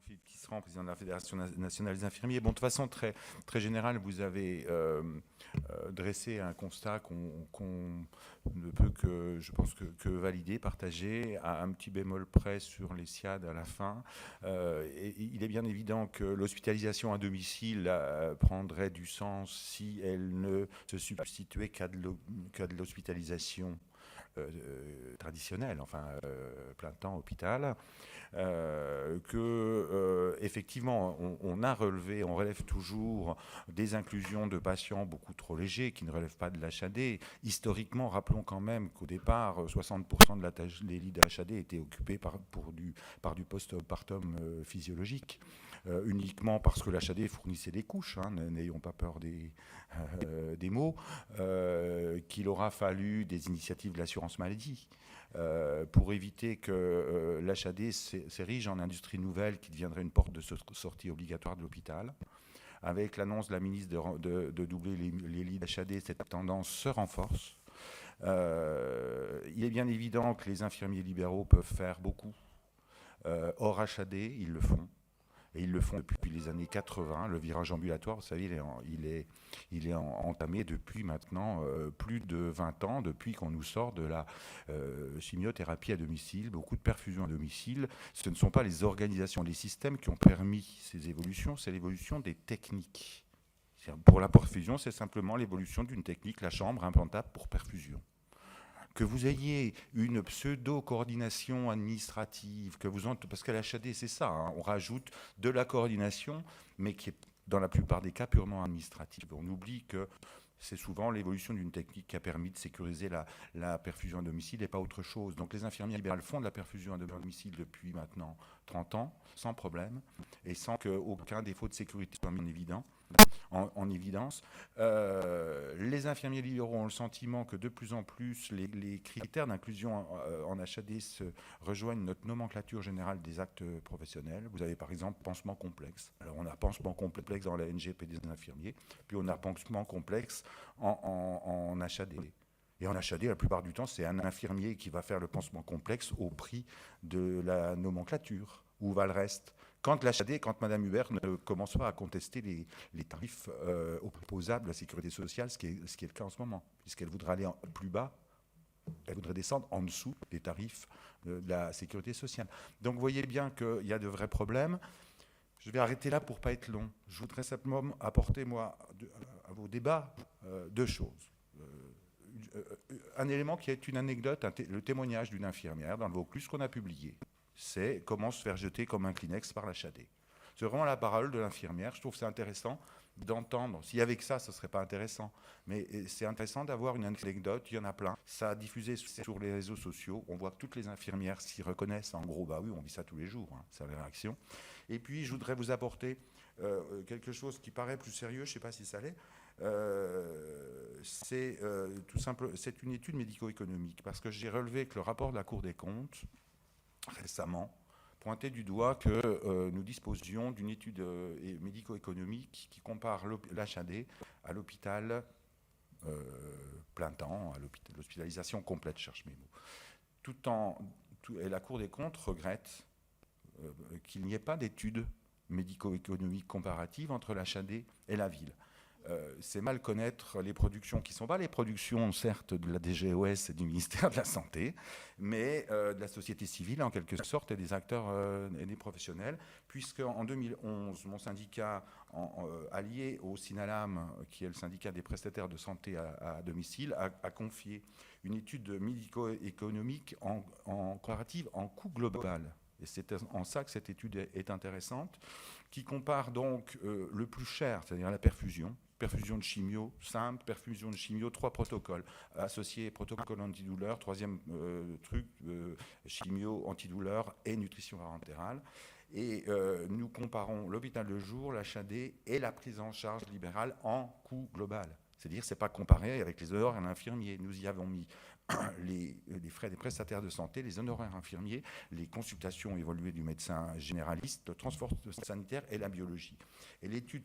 donc Philippe Tisserand, président de la Fédération nationale des infirmiers. Bon, de façon très, très générale, vous avez dressé un constat qu'on ne peut que, je pense, que valider, partager, à un petit bémol près sur les SIAD à la fin. Et il est bien évident que l'hospitalisation à domicile prendrait du sens si elle ne se substituait qu'à de l'hospitalisation traditionnelle, enfin plein temps hôpital. Effectivement, on a relevé, on relève toujours des inclusions de patients beaucoup trop légers qui ne relèvent pas de l'HAD. Historiquement, rappelons quand même qu'au départ, 60% des lits d'HAD étaient occupés par du post-partum physiologique. Uniquement parce que l'HAD fournissait des couches, hein, n'ayons pas peur des mots, qu'il aura fallu des initiatives de l'assurance maladie pour éviter que l'HAD s'érige en industrie nouvelle qui deviendrait une porte de sortie obligatoire de l'hôpital. Avec l'annonce de la ministre de doubler les lits d'HAD, cette tendance se renforce. Il est bien évident que les infirmiers libéraux peuvent faire beaucoup. Hors HAD, ils le font. Et ils le font depuis les années 80. Le virage ambulatoire, vous savez, il est entamé depuis maintenant plus de 20 ans, depuis qu'on nous sort de la chimiothérapie à domicile, beaucoup de perfusions à domicile. Ce ne sont pas les organisations, les systèmes qui ont permis ces évolutions, c'est l'évolution des techniques. Pour la perfusion, c'est simplement l'évolution d'une technique, la chambre implantable pour perfusion. Que vous ayez une pseudo-coordination administrative, parce que l'HAD c'est ça, hein, on rajoute de la coordination, mais qui est dans la plupart des cas purement administrative. On oublie que c'est souvent l'évolution d'une technique qui a permis de sécuriser la perfusion à domicile et pas autre chose. Donc les infirmiers libérales font de la perfusion à domicile depuis maintenant 30 ans, sans problème, et sans qu'aucun défaut de sécurité soit mis en évidence. Les infirmiers libéraux ont le sentiment que de plus en plus les critères d'inclusion en HAD se rejoignent notre nomenclature générale des actes professionnels. Vous avez par exemple pansement complexe. Alors on a pansement complexe dans la NGP des infirmiers, puis on a pansement complexe en HAD. Et en HAD, la plupart du temps, c'est un infirmier qui va faire le pansement complexe au prix de la nomenclature. Où va le reste ? Quand Mme Hubert ne commence pas à contester les tarifs opposables à la sécurité sociale, ce qui est le cas en ce moment, puisqu'elle voudrait aller plus bas, elle voudrait descendre en dessous des tarifs de la sécurité sociale. Donc vous voyez bien qu'il y a de vrais problèmes. Je vais arrêter là pour ne pas être long. Je voudrais simplement apporter, moi, à vos débats, deux choses. Un élément qui est une anecdote, le témoignage d'une infirmière dans le Vaucluse qu'on a publié. C'est comment se faire jeter comme un Kleenex par l'HAD. C'est vraiment la parole de l'infirmière. Je trouve que c'est intéressant d'entendre. S'il y avait que ça, ce ne serait pas intéressant. Mais c'est intéressant d'avoir une anecdote. Il y en a plein. Ça a diffusé sur les réseaux sociaux. On voit que toutes les infirmières s'y reconnaissent. En gros, bah oui, on vit ça tous les jours. Hein, c'est la réaction. Et puis, je voudrais vous apporter quelque chose qui paraît plus sérieux. Je ne sais pas si ça l'est. C'est tout simple. C'est une étude médico-économique. Parce que j'ai relevé que le rapport de la Cour des comptes récemment pointait du doigt que nous disposions d'une étude médico-économique qui compare l'HAD à l'hôpital plein temps, à l'hospitalisation complète, je cherche mes mots. Et la Cour des comptes regrette qu'il n'y ait pas d'étude médico-économique comparative entre l'HAD et la ville. C'est mal connaître les productions qui ne sont pas les productions, certes, de la DGOS et du ministère de la Santé, mais de la société civile, en quelque sorte, et des acteurs et des professionnels, puisque en 2011, mon syndicat, allié au SINALAM, qui est le syndicat des prestataires de santé à domicile, a confié une étude médico-économique en comparative en coût global. Et c'est en ça que cette étude est intéressante, qui compare donc le plus cher, c'est-à-dire la perfusion de chimio simple, perfusion de chimio, 3 protocoles associés, protocole antidouleur, troisième truc, chimio, antidouleur et nutrition parentérale. Et nous comparons l'hôpital de jour, l'HAD et la prise en charge libérale en coût global. C'est-à-dire, ce n'est pas comparé avec les heures et l'infirmier. Nous y avons mis les frais des prestataires de santé, les honoraires infirmiers, les consultations évoluées du médecin généraliste, le transport sanitaire et la biologie. Et l'étude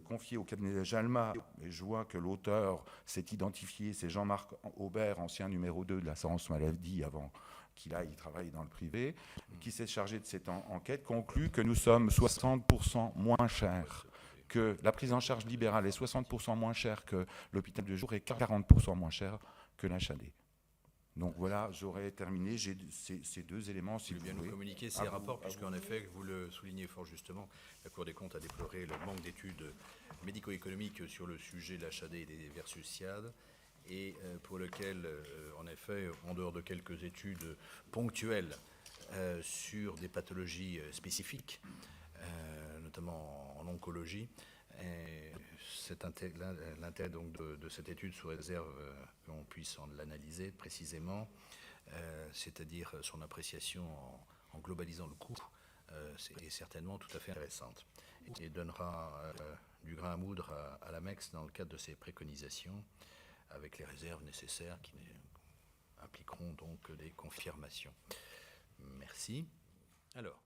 confiée au cabinet Jalma, et je vois que l'auteur s'est identifié, c'est Jean-Marc Aubert, ancien numéro 2 de l'assurance maladie avant qu'il aille travailler dans le privé, qui s'est chargé de cette enquête, conclut que nous sommes 60% moins chers, que la prise en charge libérale est 60% moins chère que l'hôpital de jour et 40% moins cher que l'HAD. Donc voilà, j'aurais terminé. J'ai ces deux éléments. Si vous voulez bien nous communiquer ces rapports, puisqu'en effet, vous le soulignez fort justement, la Cour des comptes a déploré le manque d'études médico-économiques sur le sujet de l'HAD et des versus SIAD, et pour lequel, en effet, en dehors de quelques études ponctuelles sur des pathologies spécifiques, notamment en oncologie, l'intérêt donc de cette étude sous réserve qu'on puisse l'analyser précisément, c'est-à-dire son appréciation en globalisant le coût, est certainement tout à fait intéressante et donnera du grain à moudre à l'AMEX dans le cadre de ses préconisations, avec les réserves nécessaires qui impliqueront donc des confirmations. Merci. Alors.